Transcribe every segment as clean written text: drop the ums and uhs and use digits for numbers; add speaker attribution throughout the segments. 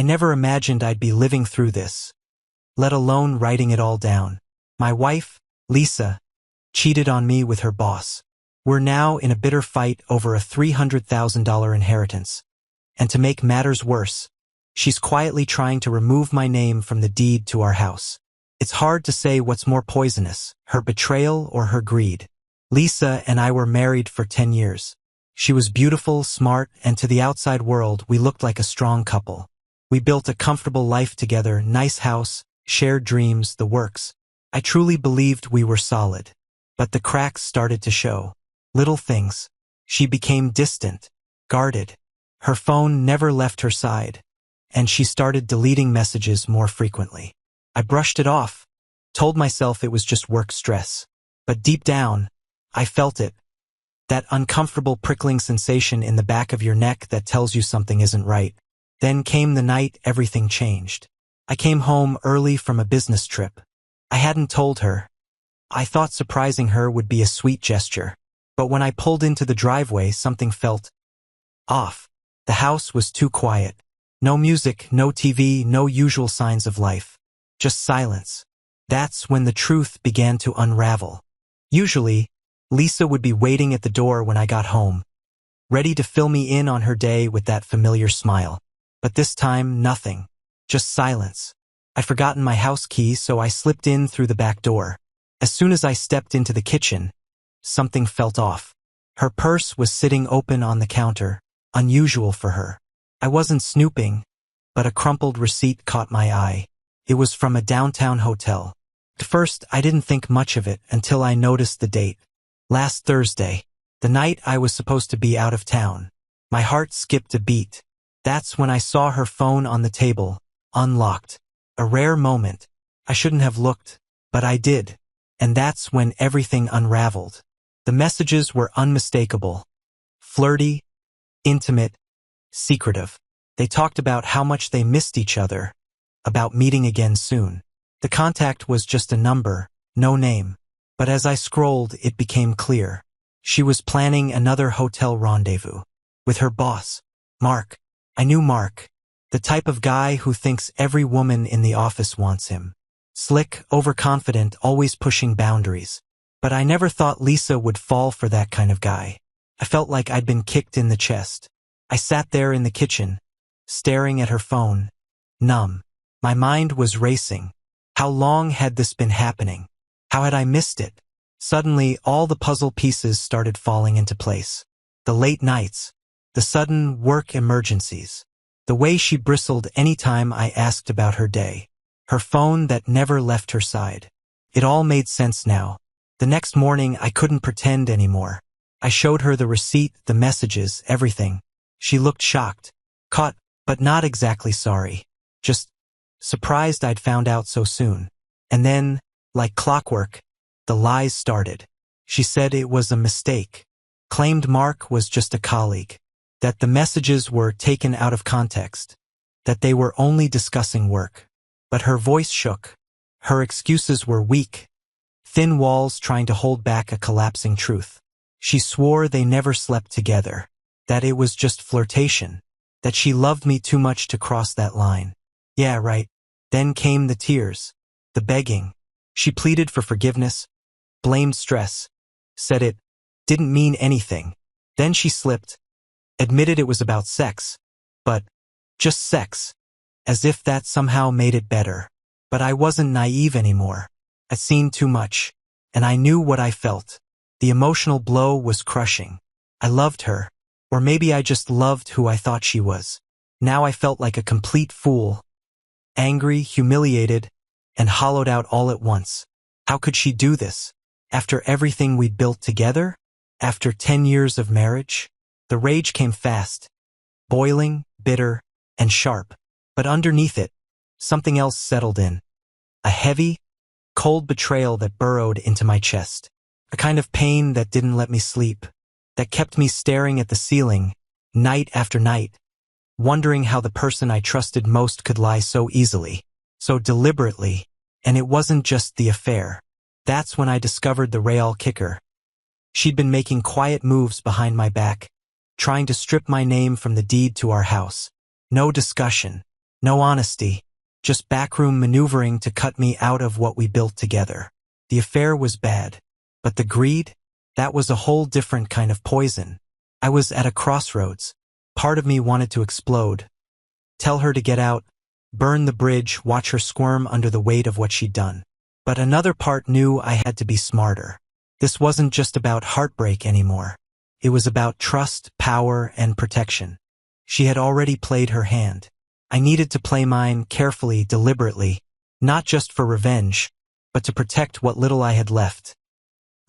Speaker 1: I never imagined I'd be living through this, let alone writing it all down. My wife, Lisa, cheated on me with her boss. We're now in a bitter fight over a $300,000 inheritance. And to make matters worse, she's quietly trying to remove my name from the deed to our house. It's hard to say what's more poisonous, her betrayal or her greed. Lisa and I were married for 10 years. She was beautiful, smart, and to the outside world, we looked like a strong couple. We built a comfortable life together, nice house, shared dreams, the works. I truly believed we were solid. But the cracks started to show. Little things. She became distant, guarded. Her phone never left her side, and she started deleting messages more frequently. I brushed it off, told myself it was just work stress. But deep down, I felt it. That uncomfortable prickling sensation in the back of your neck that tells you something isn't right. Then came the night everything changed. I came home early from a business trip. I hadn't told her. I thought surprising her would be a sweet gesture. But when I pulled into the driveway, something felt off. The house was too quiet. No music, no TV, no usual signs of life. Just silence. That's when the truth began to unravel. Usually, Lisa would be waiting at the door when I got home, ready to fill me in on her day with that familiar smile. But this time, nothing. Just silence. I'd forgotten my house key, so I slipped in through the back door. As soon as I stepped into the kitchen, something felt off. Her purse was sitting open on the counter, unusual for her. I wasn't snooping, but a crumpled receipt caught my eye. It was from a downtown hotel. At first, I didn't think much of it until I noticed the date. Last Thursday, the night I was supposed to be out of town. My heart skipped a beat. That's when I saw her phone on the table, unlocked. A rare moment. I shouldn't have looked, but I did. And that's when everything unraveled. The messages were unmistakable. Flirty, intimate, secretive. They talked about how much they missed each other, about meeting again soon. The contact was just a number, no name. But as I scrolled, it became clear. She was planning another hotel rendezvous with her boss, Mark. I knew Mark, the type of guy who thinks every woman in the office wants him. Slick, overconfident, always pushing boundaries. But I never thought Lisa would fall for that kind of guy. I felt like I'd been kicked in the chest. I sat there in the kitchen, staring at her phone, numb. My mind was racing. How long had this been happening? How had I missed it? Suddenly, all the puzzle pieces started falling into place. The late nights, the sudden work emergencies, the way she bristled any time I asked about her day, her phone that never left her side. It all made sense now. The next morning, I couldn't pretend anymore. I showed her the receipt, the messages, everything. She looked shocked, caught, but not exactly sorry. Just surprised I'd found out so soon. And then, like clockwork, the lies started. She said it was a mistake, claimed Mark was just a colleague, that the messages were taken out of context, that they were only discussing work. But her voice shook. Her excuses were weak, thin walls trying to hold back a collapsing truth. She swore they never slept together, that it was just flirtation, that she loved me too much to cross that line. Yeah, right. Then came the tears, the begging. She pleaded for forgiveness, blamed stress, said it didn't mean anything. Then she slipped, admitted it was about sex, but just sex, as if that somehow made it better. But I wasn't naive anymore. I'd seen too much, and I knew what I felt. The emotional blow was crushing. I loved her, or maybe I just loved who I thought she was. Now I felt like a complete fool, angry, humiliated, and hollowed out all at once. How could she do this? After everything we'd built together? After 10 years of marriage? The rage came fast, boiling, bitter, and sharp. But underneath it, something else settled in. A heavy, cold betrayal that burrowed into my chest. A kind of pain that didn't let me sleep, that kept me staring at the ceiling, night after night, wondering how the person I trusted most could lie so easily, so deliberately. And it wasn't just the affair. That's when I discovered the real kicker. She'd been making quiet moves behind my back, trying to strip my name from the deed to our house. No discussion, No honesty. Just backroom maneuvering to cut me out of what we built together. The affair was bad. But the greed? That was a whole different kind of poison. I was at a crossroads. Part of me wanted to explode. Tell her to get out, burn the bridge, watch her squirm under the weight of what she'd done. But another part knew I had to be smarter. This wasn't just about heartbreak anymore. It was about trust, power, and protection. She had already played her hand. I needed to play mine carefully, deliberately, not just for revenge, but to protect what little I had left.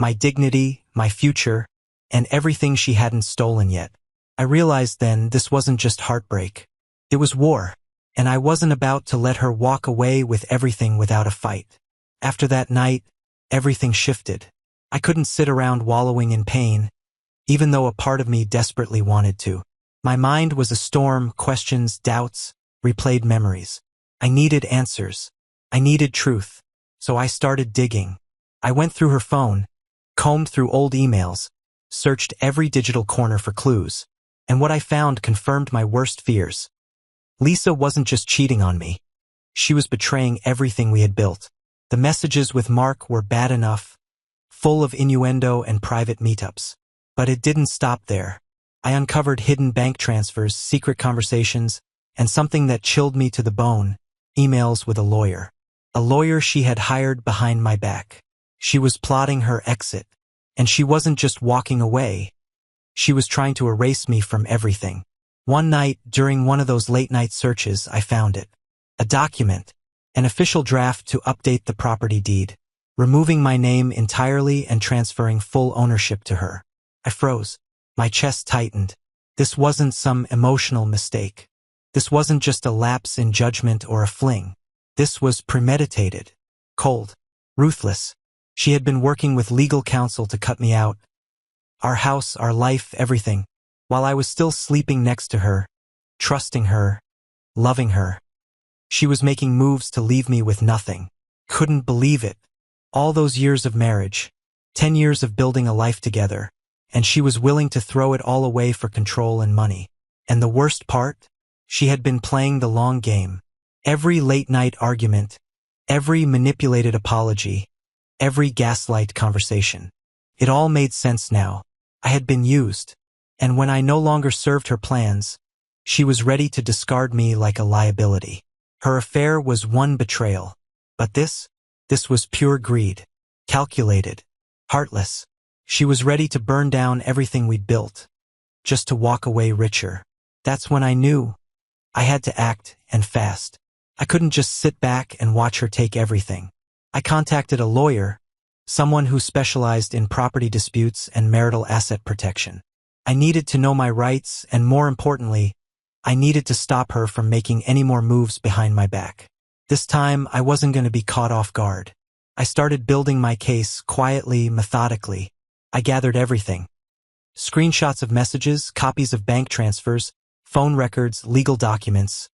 Speaker 1: My dignity, my future, and everything she hadn't stolen yet. I realized then this wasn't just heartbreak. It was war, and I wasn't about to let her walk away with everything without a fight. After that night, everything shifted. I couldn't sit around wallowing in pain, even though a part of me desperately wanted to. My mind was a storm, questions, doubts, replayed memories. I needed answers. I needed truth. So I started digging. I went through her phone, combed through old emails, searched every digital corner for clues, and what I found confirmed my worst fears. Lisa wasn't just cheating on me. She was betraying everything we had built. The messages with Mark were bad enough, full of innuendo and private meetups. But it didn't stop there. I uncovered hidden bank transfers, secret conversations, and something that chilled me to the bone, emails with a lawyer. A lawyer she had hired behind my back. She was plotting her exit. And she wasn't just walking away. She was trying to erase me from everything. One night, during one of those late-night searches, I found it. A document. An official draft to update the property deed. Removing my name entirely and transferring full ownership to her. I froze. My chest tightened. This wasn't some emotional mistake. This wasn't just a lapse in judgment or a fling. This was premeditated. Cold. Ruthless. She had been working with legal counsel to cut me out. Our house, our life, everything. While I was still sleeping next to her, trusting her, loving her. She was making moves to leave me with nothing. Couldn't believe it. All those years of marriage, 10 years of building a life together, and she was willing to throw it all away for control and money. And the worst part? She had been playing the long game. Every late-night argument, every manipulated apology, every gaslight conversation. It all made sense now. I had been used. And when I no longer served her plans, she was ready to discard me like a liability. Her affair was one betrayal. But this was pure greed. Calculated. Heartless. She was ready to burn down everything we'd built. Just to walk away richer. That's when I knew. I had to act, and fast. I couldn't just sit back and watch her take everything. I contacted a lawyer, someone who specialized in property disputes and marital asset protection. I needed to know my rights, and more importantly, I needed to stop her from making any more moves behind my back. This time, I wasn't going to be caught off guard. I started building my case quietly, methodically. I gathered everything. Screenshots of messages, copies of bank transfers, phone records, legal documents.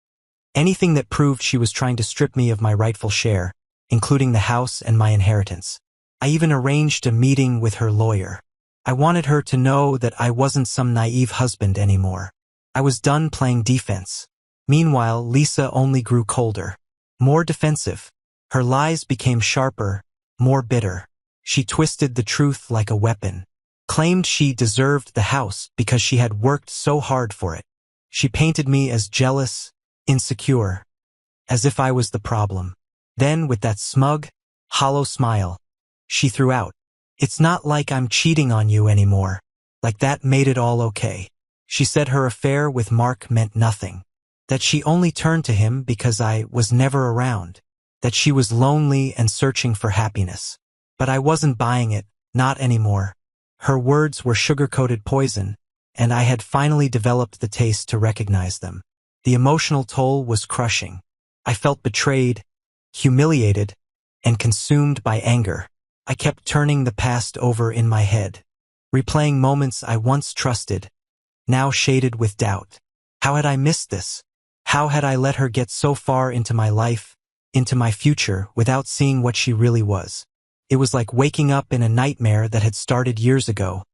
Speaker 1: Anything that proved she was trying to strip me of my rightful share, including the house and my inheritance. I even arranged a meeting with her lawyer. I wanted her to know that I wasn't some naive husband anymore. I was done playing defense. Meanwhile, Lisa only grew colder. More defensive. Her lies became sharper, more bitter. She twisted the truth like a weapon. Claimed she deserved the house because she had worked so hard for it. She painted me as jealous, insecure, as if I was the problem. Then, with that smug, hollow smile, she threw out, "It's not like I'm cheating on you anymore." Like that made it all okay. She said her affair with Mark meant nothing. That she only turned to him because I was never around. That she was lonely and searching for happiness. But I wasn't buying it, not anymore. Her words were sugar-coated poison, and I had finally developed the taste to recognize them. The emotional toll was crushing. I felt betrayed, humiliated, and consumed by anger. I kept turning the past over in my head, replaying moments I once trusted, now shaded with doubt. How had I missed this? How had I let her get so far into my life, into my future, without seeing what she really was? It was like waking up in a nightmare that had started years ago,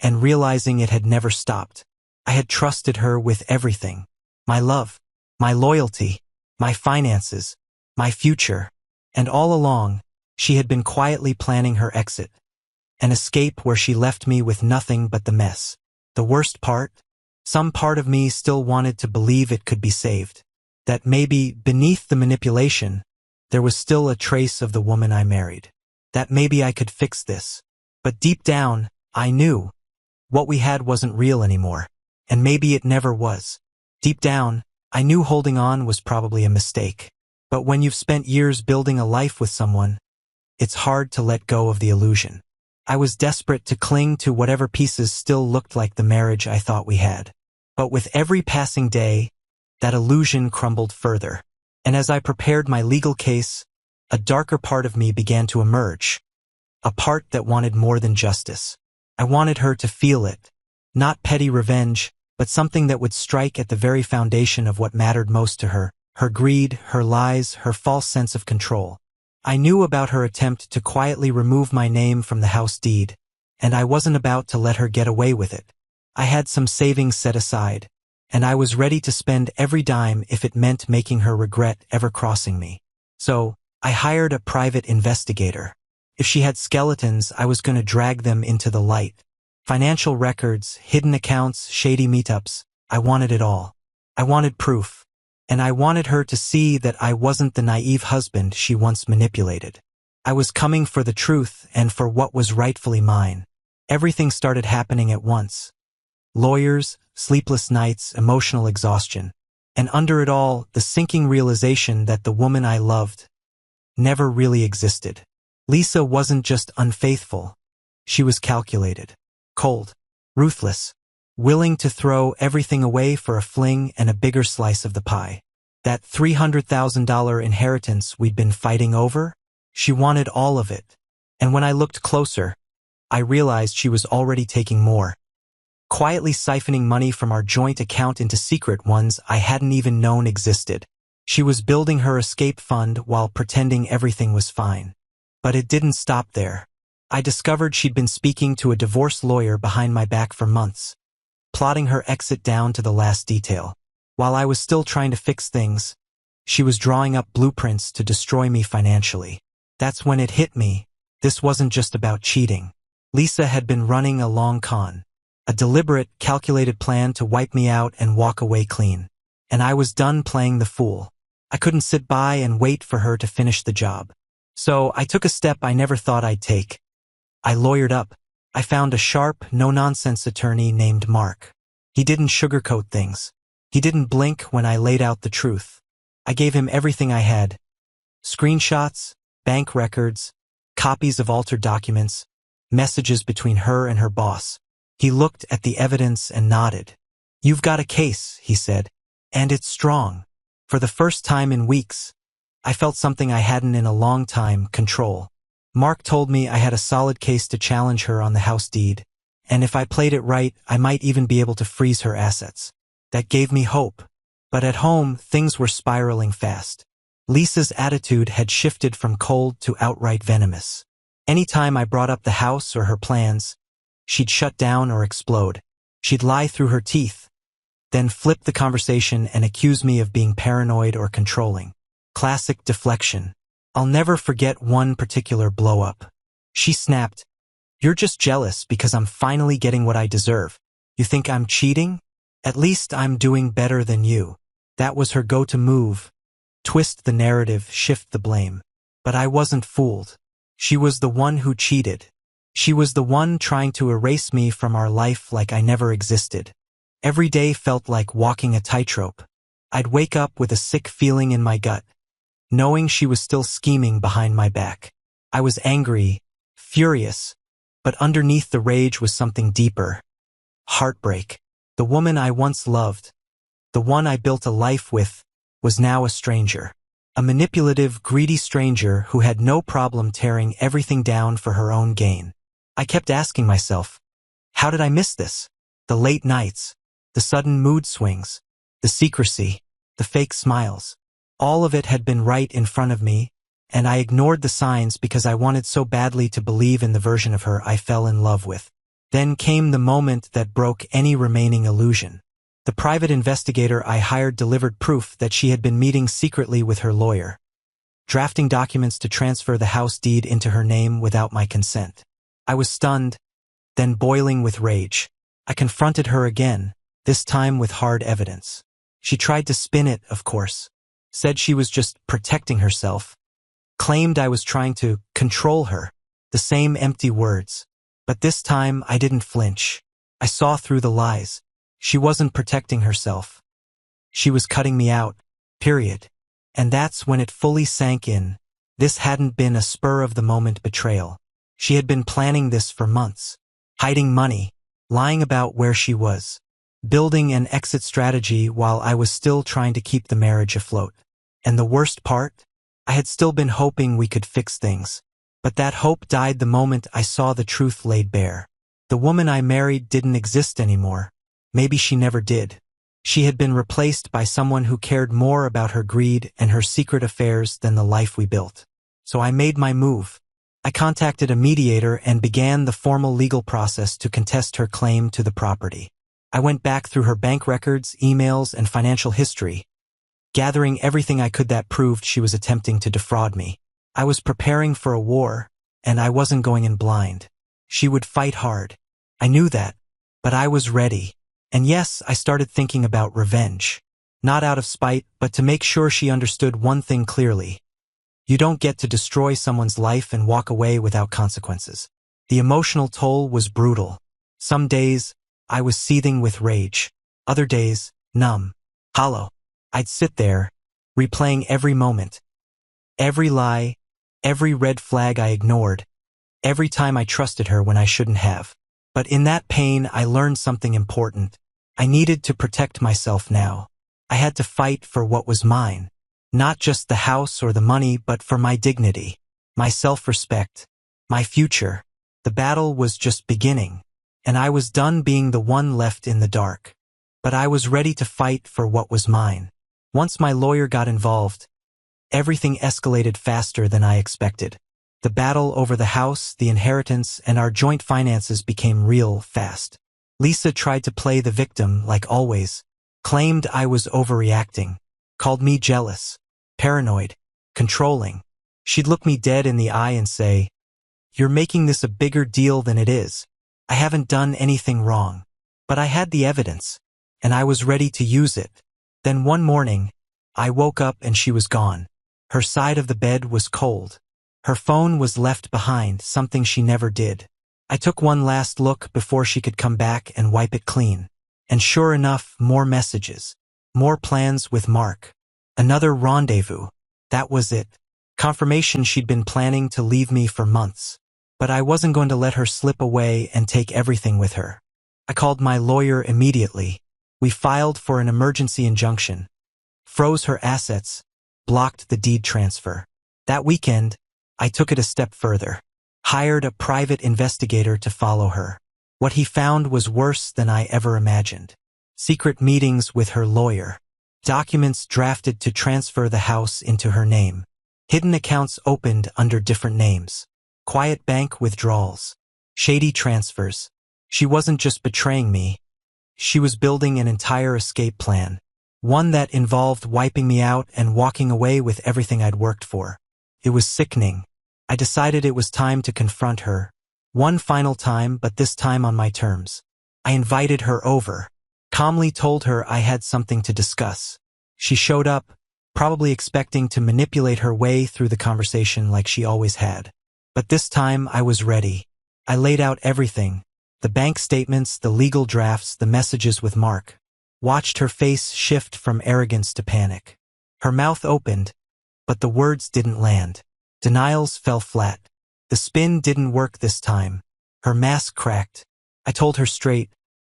Speaker 1: and realizing it had never stopped. I had trusted her with everything. My love, my loyalty, my finances, my future, and all along, she had been quietly planning her exit. An escape where she left me with nothing but the mess. The worst part? Some part of me still wanted to believe it could be saved. That maybe, beneath the manipulation, there was still a trace of the woman I married. That maybe I could fix this. But deep down, I knew what we had wasn't real anymore. And maybe it never was. Deep down, I knew holding on was probably a mistake. But when you've spent years building a life with someone, it's hard to let go of the illusion. I was desperate to cling to whatever pieces still looked like the marriage I thought we had. But with every passing day, that illusion crumbled further. And as I prepared my legal case, a darker part of me began to emerge. A part that wanted more than justice. I wanted her to feel it. Not petty revenge, but something that would strike at the very foundation of what mattered most to her. Her greed, her lies, her false sense of control. I knew about her attempt to quietly remove my name from the house deed, and I wasn't about to let her get away with it. I had some savings set aside, and I was ready to spend every dime if it meant making her regret ever crossing me. So, I hired a private investigator. If she had skeletons, I was going to drag them into the light. Financial records, hidden accounts, shady meetups. I wanted it all. I wanted proof. And I wanted her to see that I wasn't the naive husband she once manipulated. I was coming for the truth and for what was rightfully mine. Everything started happening at once. Lawyers, sleepless nights, emotional exhaustion. And under it all, the sinking realization that the woman I loved never really existed. Lisa wasn't just unfaithful. She was calculated, cold, ruthless, willing to throw everything away for a fling and a bigger slice of the pie. That $300,000 inheritance we'd been fighting over, she wanted all of it. And when I looked closer, I realized she was already taking more. Quietly siphoning money from our joint account into secret ones I hadn't even known existed. She was building her escape fund while pretending everything was fine. But it didn't stop there. I discovered she'd been speaking to a divorce lawyer behind my back for months, plotting her exit down to the last detail. While I was still trying to fix things, she was drawing up blueprints to destroy me financially. That's when it hit me. This wasn't just about cheating. Lisa had been running a long con. A deliberate, calculated plan to wipe me out and walk away clean. And I was done playing the fool. I couldn't sit by and wait for her to finish the job. So I took a step I never thought I'd take. I lawyered up. I found a sharp, no-nonsense attorney named Mark. He didn't sugarcoat things. He didn't blink when I laid out the truth. I gave him everything I had. Screenshots, bank records, copies of altered documents, messages between her and her boss. He looked at the evidence and nodded. "You've got a case," he said, "and it's strong." For the first time in weeks, I felt something I hadn't in a long time: control. Mark told me I had a solid case to challenge her on the house deed, and if I played it right, I might even be able to freeze her assets. That gave me hope. But at home, things were spiraling fast. Lisa's attitude had shifted from cold to outright venomous. Anytime I brought up the house or her plans, she'd shut down or explode. She'd lie through her teeth, then flip the conversation and accuse me of being paranoid or controlling. Classic deflection. I'll never forget one particular blow-up. She snapped, "You're just jealous because I'm finally getting what I deserve. You think I'm cheating? At least I'm doing better than you." That was her go-to move. Twist the narrative, shift the blame. But I wasn't fooled. She was the one who cheated. She was the one trying to erase me from our life like I never existed. Every day felt like walking a tightrope. I'd wake up with a sick feeling in my gut, knowing she was still scheming behind my back. I was angry, furious, but underneath the rage was something deeper. Heartbreak. The woman I once loved, the one I built a life with, was now a stranger. A manipulative, greedy stranger who had no problem tearing everything down for her own gain. I kept asking myself, how did I miss this? The late nights, the sudden mood swings, the secrecy, the fake smiles. All of it had been right in front of me, and I ignored the signs because I wanted so badly to believe in the version of her I fell in love with. Then came the moment that broke any remaining illusion. The private investigator I hired delivered proof that she had been meeting secretly with her lawyer, drafting documents to transfer the house deed into her name without my consent. I was stunned, then boiling with rage. I confronted her again, this time with hard evidence. She tried to spin it, of course. Said she was just protecting herself. Claimed I was trying to control her. The same empty words. But this time I didn't flinch. I saw through the lies. She wasn't protecting herself. She was cutting me out, period. And that's when it fully sank in. This hadn't been a spur-of-the-moment betrayal. She had been planning this for months. Hiding money, lying about where she was, building an exit strategy while I was still trying to keep the marriage afloat. And the worst part? I had still been hoping we could fix things. But that hope died the moment I saw the truth laid bare. The woman I married didn't exist anymore. Maybe she never did. She had been replaced by someone who cared more about her greed and her secret affairs than the life we built. So I made my move. I contacted a mediator and began the formal legal process to contest her claim to the property. I went back through her bank records, emails, and financial history, gathering everything I could that proved she was attempting to defraud me. I was preparing for a war, and I wasn't going in blind. She would fight hard. I knew that, but I was ready. And yes, I started thinking about revenge. Not out of spite, but to make sure she understood one thing clearly. You don't get to destroy someone's life and walk away without consequences. The emotional toll was brutal. Some days, I was seething with rage. Other days, numb, hollow. I'd sit there, replaying every moment. Every lie, every red flag I ignored. Every time I trusted her when I shouldn't have. But in that pain, I learned something important. I needed to protect myself now. I had to fight for what was mine. Not just the house or the money, but for my dignity, my self-respect, my future. The battle was just beginning, and I was done being the one left in the dark. But I was ready to fight for what was mine. Once my lawyer got involved, everything escalated faster than I expected. The battle over the house, the inheritance, and our joint finances became real fast. Lisa tried to play the victim like always, claimed I was overreacting, called me jealous, paranoid, controlling. She'd look me dead in the eye and say, "You're making this a bigger deal than it is. I haven't done anything wrong." But I had the evidence, and I was ready to use it. Then one morning, I woke up and she was gone. Her side of the bed was cold. Her phone was left behind, something she never did. I took one last look before she could come back and wipe it clean. And sure enough, more messages. More plans with Mark. Another rendezvous. That was it. Confirmation she'd been planning to leave me for months. But I wasn't going to let her slip away and take everything with her. I called my lawyer immediately. We filed for an emergency injunction, froze her assets, blocked the deed transfer. That weekend, I took it a step further. Hired a private investigator to follow her. What he found was worse than I ever imagined. Secret meetings with her lawyer. Documents drafted to transfer the house into her name. Hidden accounts opened under different names. Quiet bank withdrawals. Shady transfers. She wasn't just betraying me. She was building an entire escape plan. One that involved wiping me out and walking away with everything I'd worked for. It was sickening. I decided it was time to confront her. One final time, but this time on my terms. I invited her over. Calmly told her I had something to discuss. She showed up, probably expecting to manipulate her way through the conversation like she always had. But this time I was ready. I laid out everything. The bank statements, the legal drafts, the messages with Mark. Watched her face shift from arrogance to panic. Her mouth opened, but the words didn't land. Denials fell flat. The spin didn't work this time. Her mask cracked. I told her straight,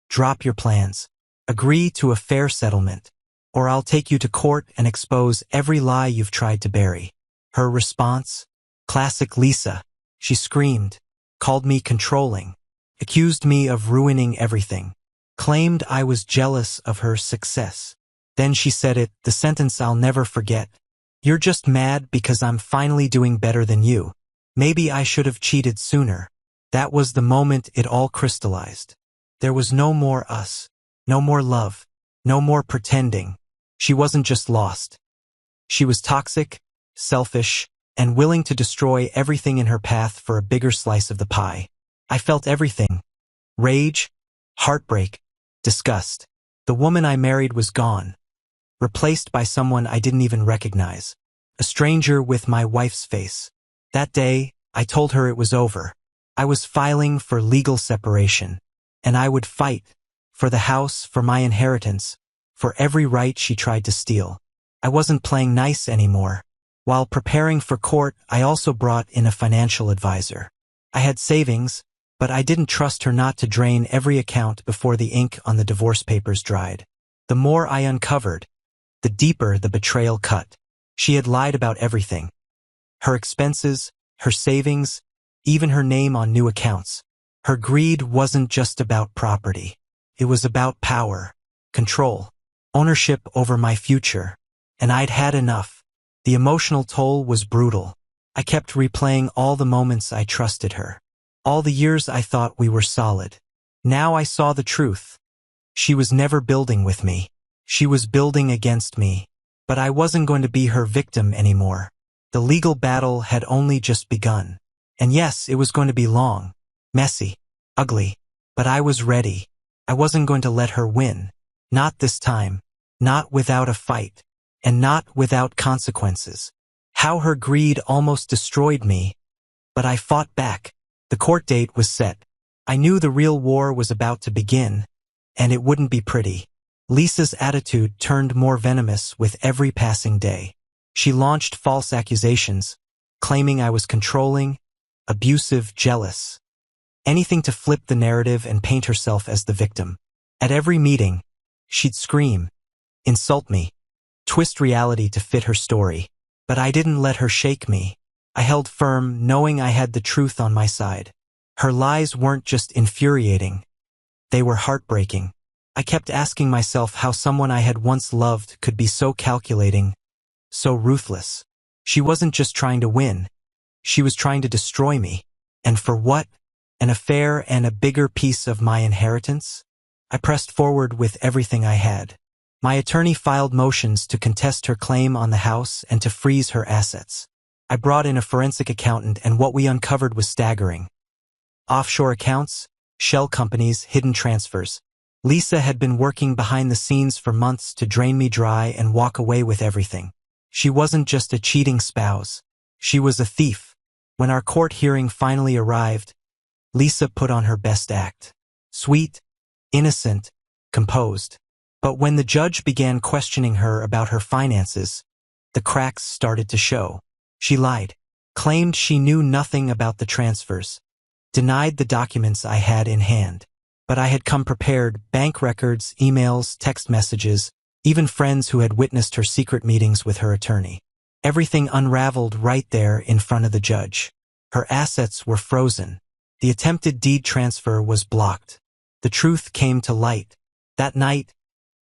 Speaker 1: "Drop your plans. Agree to a fair settlement, or I'll take you to court and expose every lie you've tried to bury." Her response? Classic Lisa. She screamed, called me controlling, accused me of ruining everything, claimed I was jealous of her success. Then she said it, the sentence I'll never forget. "You're just mad because I'm finally doing better than you. Maybe I should have cheated sooner." That was the moment it all crystallized. There was no more us. No more love. No more pretending. She wasn't just lost. She was toxic, selfish, and willing to destroy everything in her path for a bigger slice of the pie. I felt everything. Rage, heartbreak, disgust. The woman I married was gone, replaced by someone I didn't even recognize. A stranger with my wife's face. That day, I told her it was over. I was filing for legal separation, and I would fight for the house, for my inheritance, for every right she tried to steal. I wasn't playing nice anymore. While preparing for court, I also brought in a financial advisor. I had savings, but I didn't trust her not to drain every account before the ink on the divorce papers dried. The more I uncovered, the deeper the betrayal cut. She had lied about everything. Her expenses, her savings, even her name on new accounts. Her greed wasn't just about property. It was about power, control, ownership over my future. And I'd had enough. The emotional toll was brutal. I kept replaying all the moments I trusted her. All the years I thought we were solid. Now I saw the truth. She was never building with me. She was building against me. But I wasn't going to be her victim anymore. The legal battle had only just begun. And yes, it was going to be long, messy, ugly. But I was ready. I wasn't going to let her win. Not this time. Not without a fight. And not without consequences. How her greed almost destroyed me. But I fought back. The court date was set. I knew the real war was about to begin. And it wouldn't be pretty. Lisa's attitude turned more venomous with every passing day. She launched false accusations, claiming I was controlling, abusive, jealous. Anything to flip the narrative and paint herself as the victim. At every meeting, she'd scream, insult me, twist reality to fit her story. But I didn't let her shake me. I held firm, knowing I had the truth on my side. Her lies weren't just infuriating. They were heartbreaking. I kept asking myself how someone I had once loved could be so calculating, so ruthless. She wasn't just trying to win. She was trying to destroy me. And for what? An affair and a bigger piece of my inheritance? I pressed forward with everything I had. My attorney filed motions to contest her claim on the house and to freeze her assets. I brought in a forensic accountant, and what we uncovered was staggering. Offshore accounts, shell companies, hidden transfers. Lisa had been working behind the scenes for months to drain me dry and walk away with everything. She wasn't just a cheating spouse. She was a thief. When our court hearing finally arrived, Lisa put on her best act. Sweet, innocent, composed. But when the judge began questioning her about her finances, the cracks started to show. She lied, claimed she knew nothing about the transfers, denied the documents I had in hand. But I had come prepared: bank records, emails, text messages, even friends who had witnessed her secret meetings with her attorney. Everything unraveled right there in front of the judge. Her assets were frozen. The attempted deed transfer was blocked. The truth came to light. That night,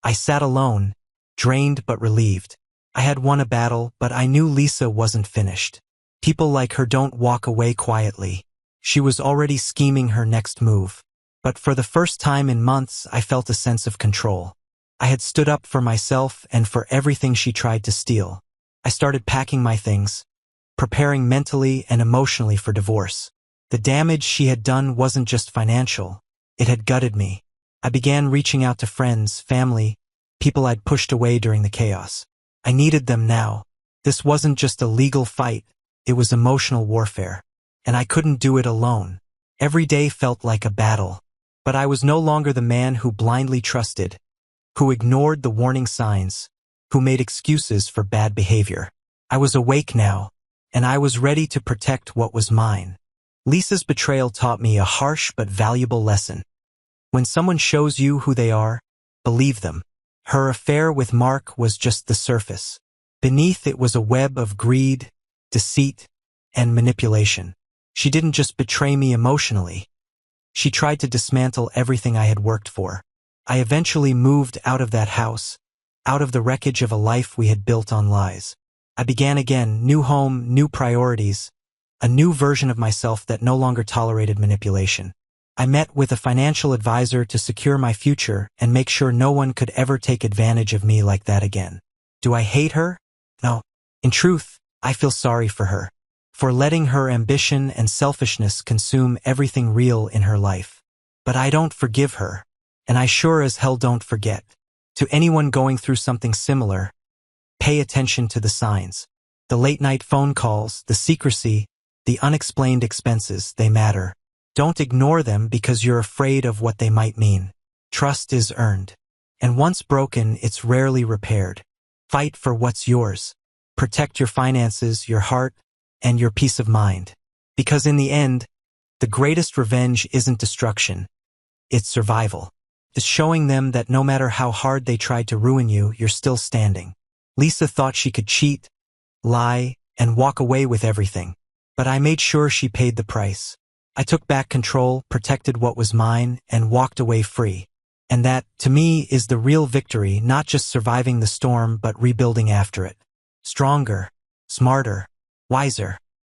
Speaker 1: I sat alone, drained but relieved. I had won a battle, but I knew Lisa wasn't finished. People like her don't walk away quietly. She was already scheming her next move. But for the first time in months, I felt a sense of control. I had stood up for myself and for everything she tried to steal. I started packing my things, preparing mentally and emotionally for divorce. The damage she had done wasn't just financial. It had gutted me. I began reaching out to friends, family, people I'd pushed away during the chaos. I needed them now. This wasn't just a legal fight. It was emotional warfare. And I couldn't do it alone. Every day felt like a battle. But I was no longer the man who blindly trusted, who ignored the warning signs, who made excuses for bad behavior. I was awake now, and I was ready to protect what was mine. Lisa's betrayal taught me a harsh but valuable lesson. When someone shows you who they are, believe them. Her affair with Mark was just the surface. Beneath it was a web of greed, deceit, and manipulation. She didn't just betray me emotionally. She tried to dismantle everything I had worked for. I eventually moved out of that house, out of the wreckage of a life we had built on lies. I began again, new home, new priorities, a new version of myself that no longer tolerated manipulation. I met with a financial advisor to secure my future and make sure no one could ever take advantage of me like that again. Do I hate her? No. In truth, I feel sorry for her, for letting her ambition and selfishness consume everything real in her life. But I don't forgive her, and I sure as hell don't forget. To anyone going through something similar, pay attention to the signs. The late-night phone calls, the secrecy, the unexplained expenses, they matter. Don't ignore them because you're afraid of what they might mean. Trust is earned. And once broken, it's rarely repaired. Fight for what's yours. Protect your finances, your heart, and your peace of mind. Because in the end, the greatest revenge isn't destruction. It's survival. It's showing them that no matter how hard they tried to ruin you, you're still standing. Lisa thought she could cheat, lie, and walk away with everything. But I made sure she paid the price. I took back control, protected what was mine, and walked away free. And that, to me, is the real victory, not just surviving the storm, but rebuilding after it. Stronger, smarter, wiser.